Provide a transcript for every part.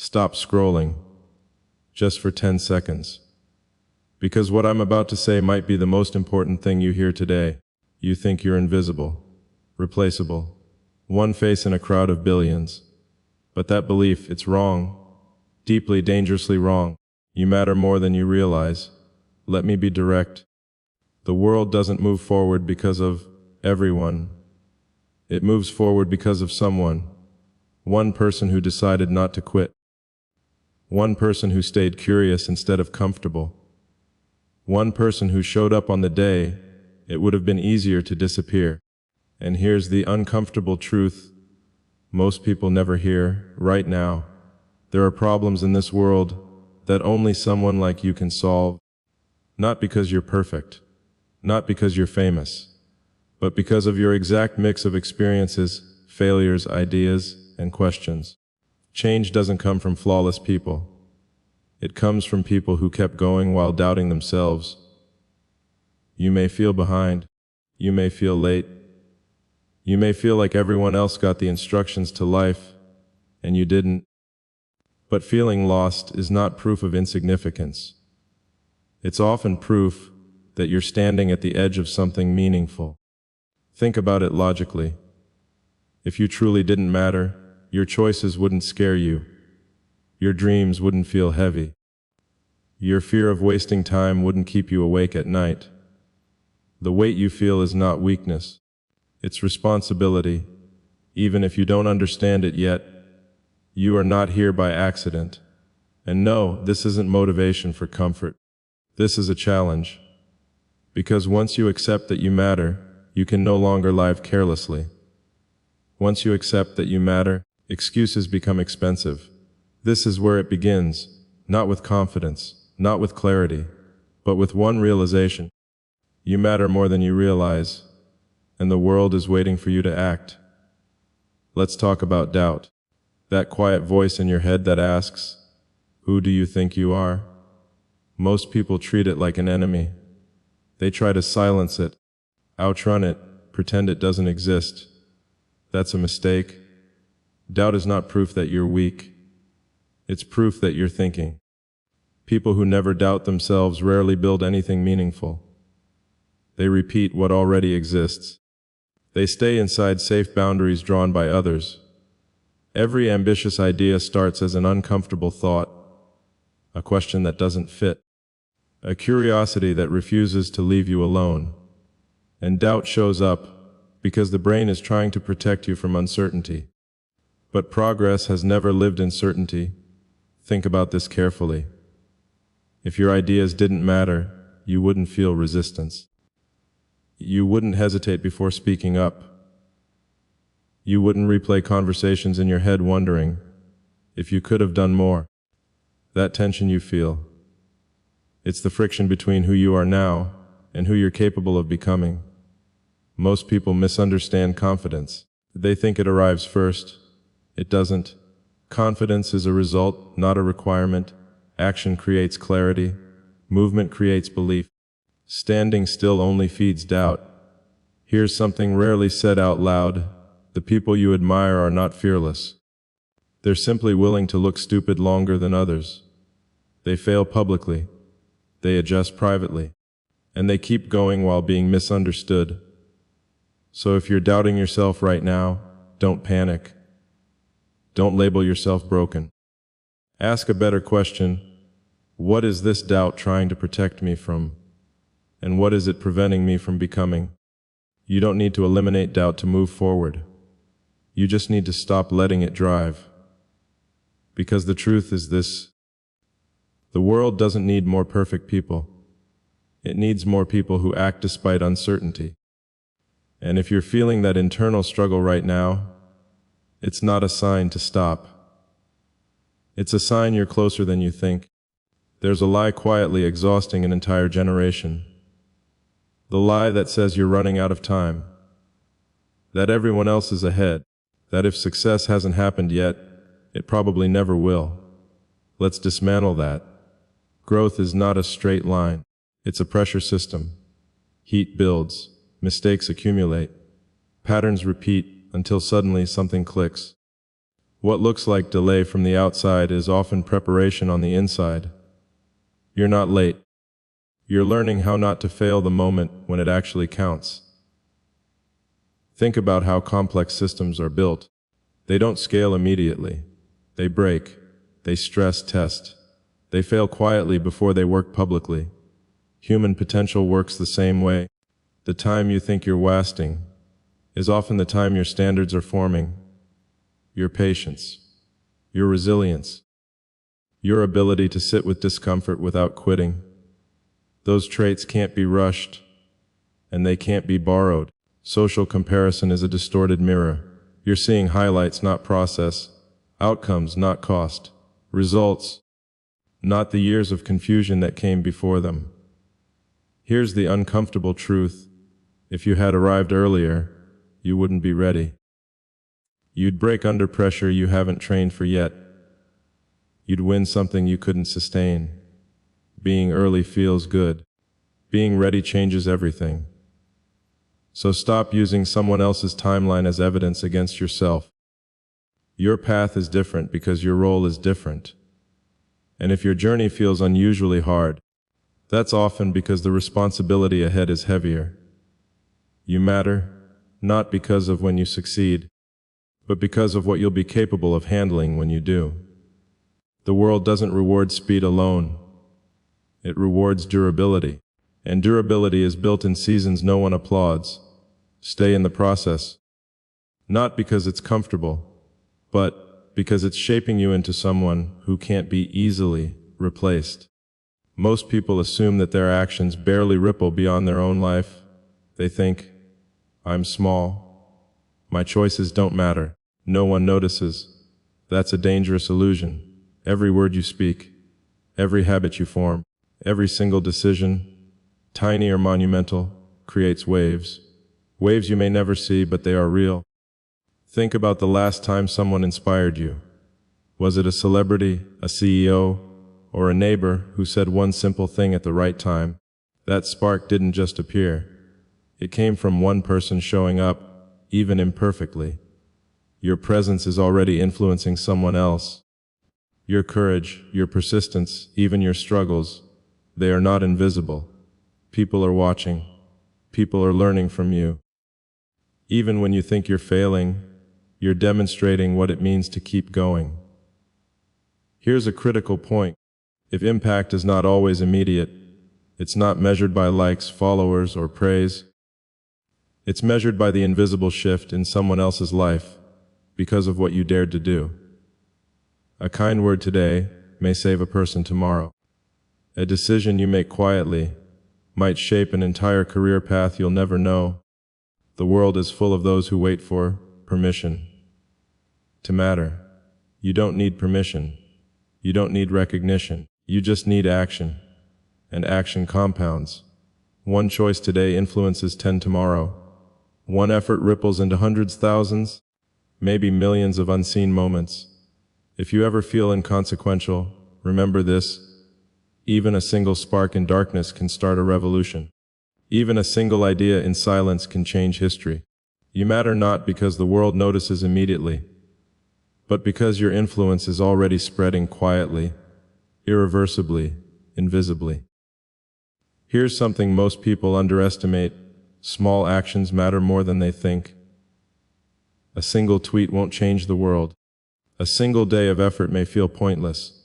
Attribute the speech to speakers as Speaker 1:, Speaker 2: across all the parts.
Speaker 1: Stop scrolling, just for 10 seconds. Because what I'm about to say might be the most important thing you hear today. You think you're invisible, replaceable, one face in a crowd of billions. But that belief, it's wrong. Deeply, dangerously wrong. You matter more than you realize. Let me be direct. The world doesn't move forward because of everyone. It moves forward because of someone. One person who decided not to quit. One person who stayed curious instead of comfortable. One person who showed up on the day it would have been easier to disappear. And here's the uncomfortable truth most people never hear right now. There are problems in this world that only someone like you can solve. Not because you're perfect, not because you're famous, but because of your exact mix of experiences, failures, ideas, and questions. Change doesn't come from flawless people. It comes from people who kept going while doubting themselves. You may feel behind. You may feel late. You may feel like everyone else got the instructions to life, and you didn't. But feeling lost is not proof of insignificance. It's often proof that you're standing at the edge of something meaningful. Think about it logically. If you truly didn't matter, your choices wouldn't scare you. Your dreams wouldn't feel heavy. Your fear of wasting time wouldn't keep you awake at night. The weight you feel is not weakness. It's responsibility. Even if you don't understand it yet, you are not here by accident. And no, this isn't motivation for comfort. This is a challenge. Because once you accept that you matter, you can no longer live carelessly. Once you accept that you matter, excuses become expensive. This is where it begins, not with confidence, not with clarity, but with one realization. You matter more than you realize, and the world is waiting for you to act. Let's talk about doubt. That quiet voice in your head that asks, "Who do you think you are?" Most people treat it like an enemy. They try to silence it, outrun it, pretend it doesn't exist. That's a mistake. Doubt is not proof that you're weak. It's proof that you're thinking. People who never doubt themselves rarely build anything meaningful. They repeat what already exists. They stay inside safe boundaries drawn by others. Every ambitious idea starts as an uncomfortable thought, a question that doesn't fit, a curiosity that refuses to leave you alone. And doubt shows up because the brain is trying to protect you from uncertainty. But progress has never lived in certainty. Think about this carefully. If your ideas didn't matter, you wouldn't feel resistance. You wouldn't hesitate before speaking up. You wouldn't replay conversations in your head wondering if you could have done more. That tension you feel, it's the friction between who you are now and who you're capable of becoming. Most people misunderstand confidence. They think it arrives first. It doesn't. Confidence is a result, not a requirement. Action creates clarity. Movement creates belief. Standing still only feeds doubt. Here's something rarely said out loud. The people you admire are not fearless. They're simply willing to look stupid longer than others. They fail publicly. They adjust privately. And they keep going while being misunderstood. So if you're doubting yourself right now, don't panic. Don't label yourself broken. Ask a better question. What is this doubt trying to protect me from? And what is it preventing me from becoming? You don't need to eliminate doubt to move forward. You just need to stop letting it drive. Because the truth is this: the world doesn't need more perfect people. It needs more people who act despite uncertainty. And if you're feeling that internal struggle right now, it's not a sign to stop. It's a sign you're closer than you think. There's a lie quietly exhausting an entire generation. The lie that says you're running out of time, that everyone else is ahead, that if success hasn't happened yet, it probably never will. Let's dismantle that. Growth is not a straight line. It's a pressure system. Heat builds, mistakes accumulate, patterns repeat until suddenly something clicks. What looks like delay from the outside is often preparation on the inside. You're not late. You're learning how not to fail the moment when it actually counts. Think about how complex systems are built. They don't scale immediately. They break. They stress test. They fail quietly before they work publicly. Human potential works the same way. The time you think you're wasting is often the time your standards are forming. Your patience, your resilience, your ability to sit with discomfort without quitting. Those traits can't be rushed, and they can't be borrowed. Social comparison is a distorted mirror. You're seeing highlights, not process, outcomes, not cost, results, not the years of confusion that came before them. Here's the uncomfortable truth. If you had arrived earlier, you wouldn't be ready. You'd break under pressure you haven't trained for yet. You'd win something you couldn't sustain. Being early feels good. Being ready changes everything. So stop using someone else's timeline as evidence against yourself. Your path is different because your role is different. And if your journey feels unusually hard, that's often because the responsibility ahead is heavier. You matter, not because of when you succeed, but because of what you'll be capable of handling when you do. The world doesn't reward speed alone. It rewards durability. And durability is built in seasons no one applauds. Stay in the process. Not because it's comfortable, but because it's shaping you into someone who can't be easily replaced. Most people assume that their actions barely ripple beyond their own life. They think, I'm small. My choices don't matter. No one notices. That's a dangerous illusion. Every word you speak, every habit you form, every single decision, tiny or monumental, creates waves. Waves you may never see, but they are real. Think about the last time someone inspired you. Was it a celebrity, a CEO, or a neighbor who said one simple thing at the right time? That spark didn't just appear. It came from one person showing up, even imperfectly. Your presence is already influencing someone else. Your courage, your persistence, even your struggles, they are not invisible. People are watching. People are learning from you. Even when you think you're failing, you're demonstrating what it means to keep going. Here's a critical point. If impact is not always immediate, it's not measured by likes, followers, or praise. It's measured by the invisible shift in someone else's life because of what you dared to do. A kind word today may save a person tomorrow. A decision you make quietly might shape an entire career path you'll never know. The world is full of those who wait for permission to matter. You don't need permission. You don't need recognition. You just need action. And action compounds. One choice today influences 10 tomorrow. One effort ripples into hundreds, thousands, maybe millions of unseen moments. If you ever feel inconsequential, remember this. Even a single spark in darkness can start a revolution. Even a single idea in silence can change history. You matter not because the world notices immediately, but because your influence is already spreading quietly, irreversibly, invisibly. Here's something most people underestimate. Small actions matter more than they think. A single tweet won't change the world. A single day of effort may feel pointless.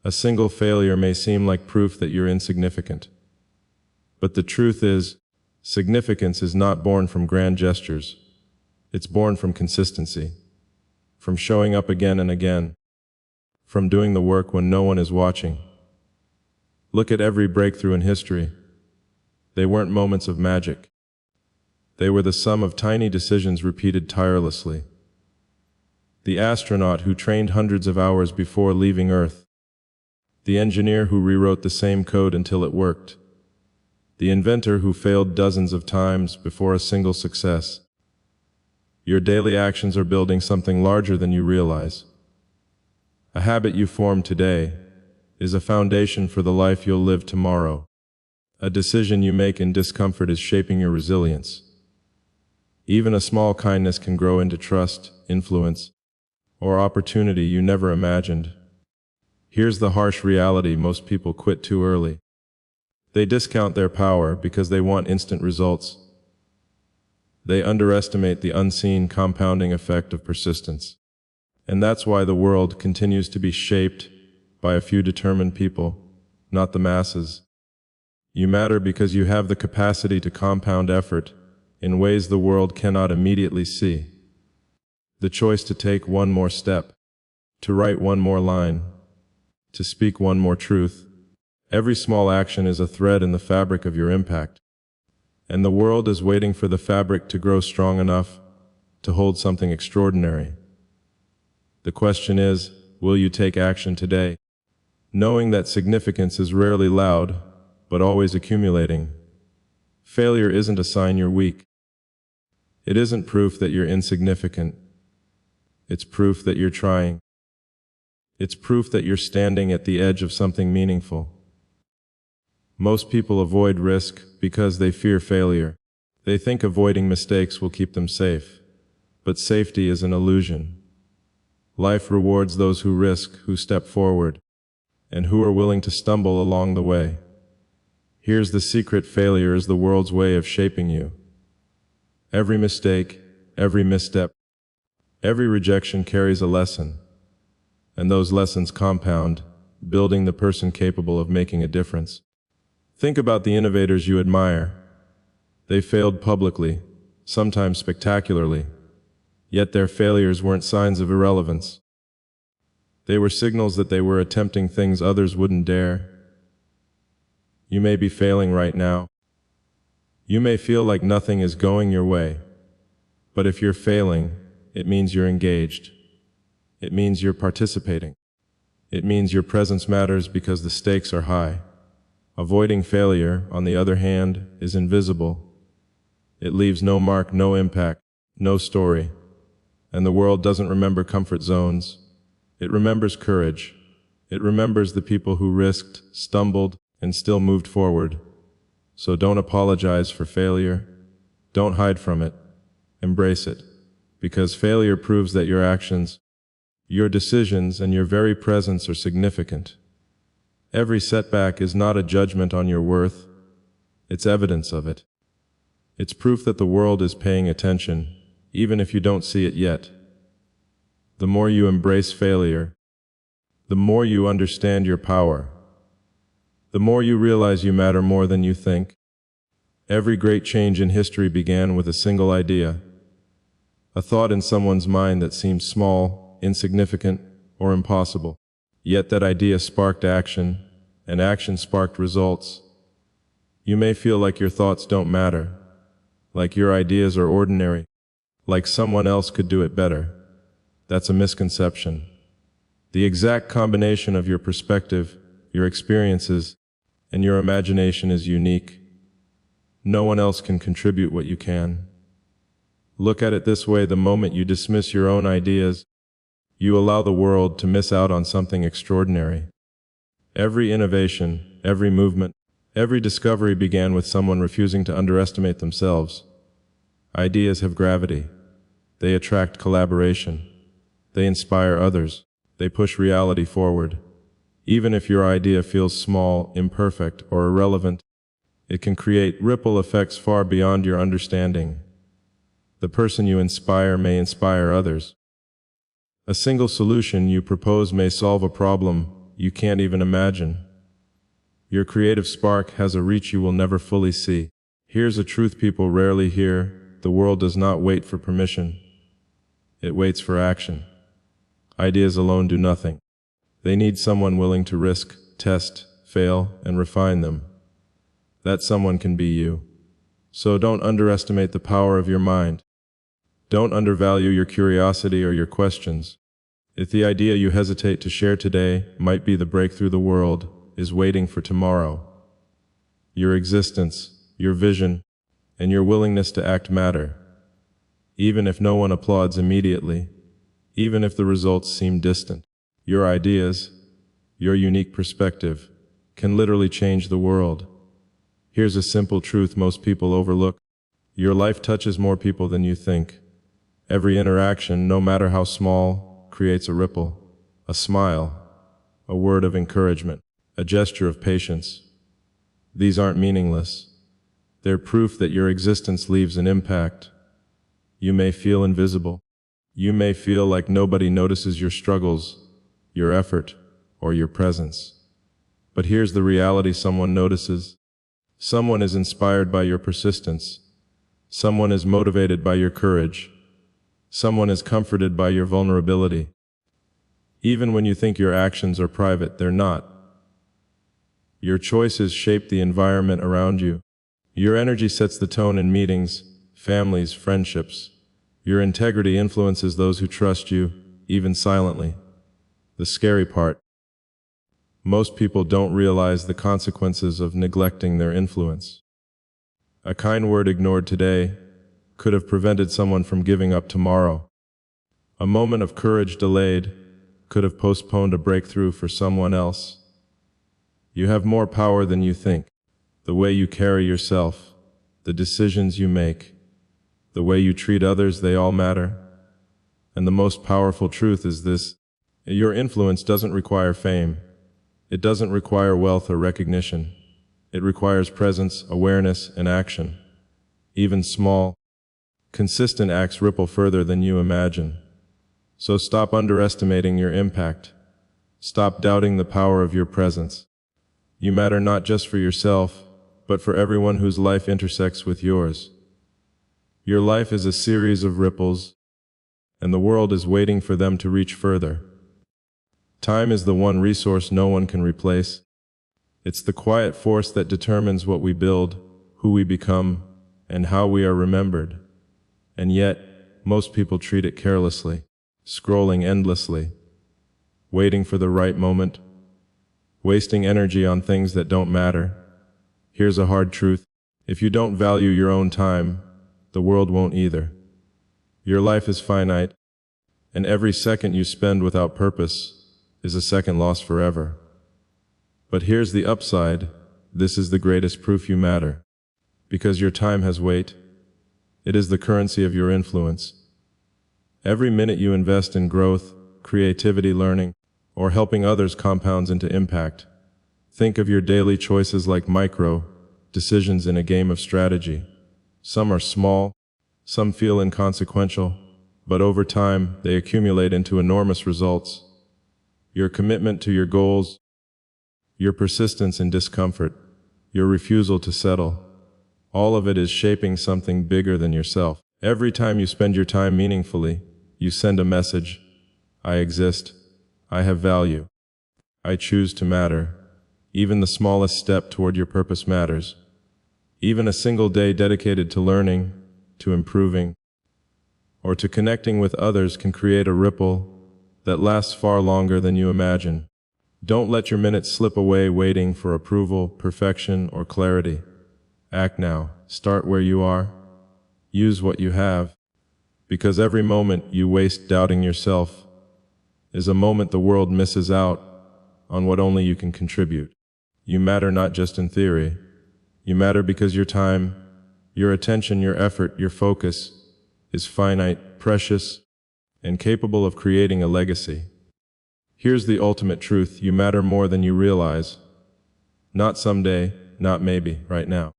Speaker 1: A single failure may seem like proof that you're insignificant. But the truth is, significance is not born from grand gestures. It's born from consistency, from showing up again and again, from doing the work when no one is watching. Look at every breakthrough in history. They weren't moments of magic. They were the sum of tiny decisions repeated tirelessly. The astronaut who trained hundreds of hours before leaving Earth. The engineer who rewrote the same code until it worked. The inventor who failed dozens of times before a single success. Your daily actions are building something larger than you realize. A habit you form today is a foundation for the life you'll live tomorrow. A decision you make in discomfort is shaping your resilience. Even a small kindness can grow into trust, influence, or opportunity you never imagined. Here's the harsh reality: most people quit too early. They discount their power because they want instant results. They underestimate the unseen compounding effect of persistence. And that's why the world continues to be shaped by a few determined people, not the masses. You matter because you have the capacity to compound effort in ways the world cannot immediately see. The choice to take one more step, to write one more line, to speak one more truth. Every small action is a thread in the fabric of your impact. And the world is waiting for the fabric to grow strong enough to hold something extraordinary. The question is, will you take action today? Knowing that significance is rarely loud, but always accumulating. Failure isn't a sign you're weak. It isn't proof that you're insignificant. It's proof that you're trying. It's proof that you're standing at the edge of something meaningful. Most people avoid risk because they fear failure. They think avoiding mistakes will keep them safe. But safety is an illusion. Life rewards those who risk, who step forward, and who are willing to stumble along the way. Here's the secret: failure is the world's way of shaping you. Every mistake, every misstep, every rejection carries a lesson. And those lessons compound, building the person capable of making a difference. Think about the innovators you admire. They failed publicly, sometimes spectacularly, yet their failures weren't signs of irrelevance. They were signals that they were attempting things others wouldn't dare. You may be failing right now. You may feel like nothing is going your way. But if you're failing, it means you're engaged. It means you're participating. It means your presence matters because the stakes are high. Avoiding failure, on the other hand, is invisible. It leaves no mark, no impact, no story. And the world doesn't remember comfort zones. It remembers courage. It remembers the people who risked, stumbled, and still moved forward. So don't apologize for failure. Don't hide from it. Embrace it. Because failure proves that your actions, your decisions, and your very presence are significant. Every setback is not a judgment on your worth. It's evidence of it. It's proof that the world is paying attention, even if you don't see it yet. The more you embrace failure, the more you understand your power. The more you realize you matter more than you think. Every great change in history began with a single idea. A thought in someone's mind that seemed small, insignificant, or impossible. Yet that idea sparked action, and action sparked results. You may feel like your thoughts don't matter, like your ideas are ordinary, like someone else could do it better. That's a misconception. The exact combination of your perspective, your experiences, and your imagination is unique. No one else can contribute what you can. Look at it this way: the moment you dismiss your own ideas, you allow the world to miss out on something extraordinary. Every innovation, every movement, every discovery began with someone refusing to underestimate themselves. Ideas have gravity. They attract collaboration. They inspire others. They push reality forward. Even if your idea feels small, imperfect, or irrelevant, it can create ripple effects far beyond your understanding. The person you inspire may inspire others. A single solution you propose may solve a problem you can't even imagine. Your creative spark has a reach you will never fully see. Here's a truth people rarely hear: the world does not wait for permission. It waits for action. Ideas alone do nothing. They need someone willing to risk, test, fail, and refine them. That someone can be you. So don't underestimate the power of your mind. Don't undervalue your curiosity or your questions. If the idea you hesitate to share today might be the breakthrough the world is waiting for tomorrow, your existence, your vision, and your willingness to act matter. Even if no one applauds immediately, even if the results seem distant, your ideas, your unique perspective, can literally change the world. Here's a simple truth most people overlook: your life touches more people than you think. Every interaction, no matter how small, creates a ripple, a smile, a word of encouragement, a gesture of patience. These aren't meaningless. They're proof that your existence leaves an impact. You may feel invisible. You may feel like nobody notices your struggles, your effort, or your presence. But here's the reality: someone notices. Someone is inspired by your persistence. Someone is motivated by your courage. Someone is comforted by your vulnerability. Even when you think your actions are private, they're not. Your choices shape the environment around you. Your energy sets the tone in meetings, families, friendships. Your integrity influences those who trust you, even silently. The scary part: most people don't realize the consequences of neglecting their influence. A kind word ignored today could have prevented someone from giving up tomorrow. A moment of courage delayed could have postponed a breakthrough for someone else. You have more power than you think. The way you carry yourself, the decisions you make, the way you treat others, they all matter. And the most powerful truth is this: your influence doesn't require fame. It doesn't require wealth or recognition. It requires presence, awareness, and action. Even small, consistent acts ripple further than you imagine. So stop underestimating your impact. Stop doubting the power of your presence. You matter not just for yourself, but for everyone whose life intersects with yours. Your life is a series of ripples, and the world is waiting for them to reach further. Time is the one resource no one can replace. It's the quiet force that determines what we build, who we become, and how we are remembered. And yet, most people treat it carelessly, scrolling endlessly, waiting for the right moment, wasting energy on things that don't matter. Here's a hard truth: if you don't value your own time, the world won't either. Your life is finite, and every second you spend without purpose is a second lost forever. But here's the upside: this is the greatest proof you matter. Because your time has weight. It is the currency of your influence. Every minute you invest in growth, creativity, learning, or helping others compounds into impact. Think of your daily choices like micro decisions in a game of strategy. Some are small, some feel inconsequential, but over time they accumulate into enormous results. Your commitment to your goals, your persistence in discomfort, your refusal to settle, all of it is shaping something bigger than yourself. Every time you spend your time meaningfully, you send a message: I exist, I have value, I choose to matter. Even the smallest step toward your purpose matters. Even a single day dedicated to learning, to improving, or to connecting with others can create a ripple that lasts far longer than you imagine. Don't let your minutes slip away waiting for approval, perfection, or clarity. Act now. Start where you are. Use what you have. Because every moment you waste doubting yourself is a moment the world misses out on what only you can contribute. You matter not just in theory. You matter because your time, your attention, your effort, your focus is finite, precious, and capable of creating a legacy. Here's the ultimate truth: you matter more than you realize. Not someday, not maybe, right now.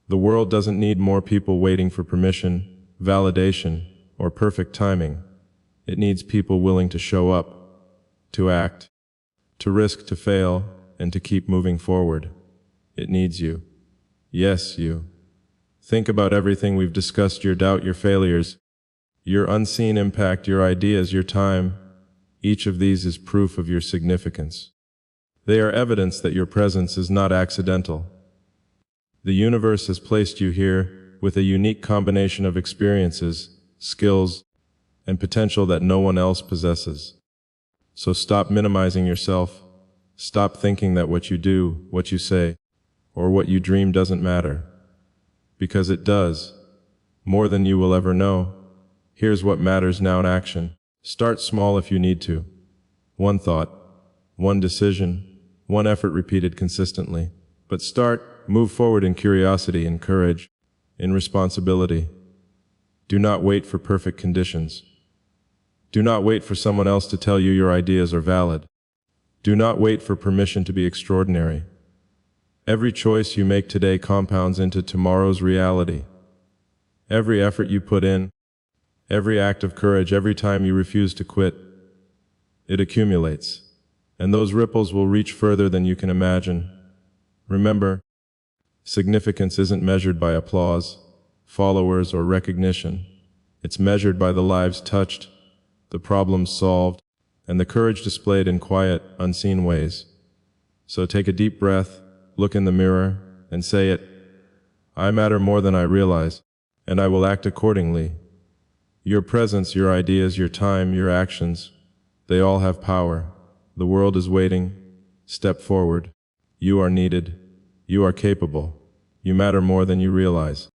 Speaker 1: The world doesn't need more people waiting for permission, validation, or perfect timing. It needs people willing to show up, to act, to risk, to fail, and to keep moving forward. It needs you. Yes, you. Think about everything we've discussed: your doubt, your failures, your unseen impact, your ideas, your time. Each of these is proof of your significance. They are evidence that your presence is not accidental. The universe has placed you here with a unique combination of experiences, skills, and potential that no one else possesses. So stop minimizing yourself. Stop thinking that what you do, what you say, or what you dream doesn't matter. Because it does. More than you will ever know. Here's what matters now in action. Start small if you need to. One thought, one decision, one effort repeated consistently. But start, move forward in curiosity, in courage, in responsibility. Do not wait for perfect conditions. Do not wait for someone else to tell you your ideas are valid. Do not wait for permission to be extraordinary. Every choice you make today compounds into tomorrow's reality. Every effort you put in, every act of courage, every time you refuse to quit, it accumulates, and those ripples will reach further than you can imagine. Remember, significance isn't measured by applause, followers, or recognition. It's measured by the lives touched, the problems solved, and the courage displayed in quiet, unseen ways. So take a deep breath, look in the mirror, and say it. I matter more than I realize, and I will act accordingly. Your presence, your ideas, your time, your actions, they all have power. The world is waiting. Step forward. You are needed. You are capable. You matter more than you realize.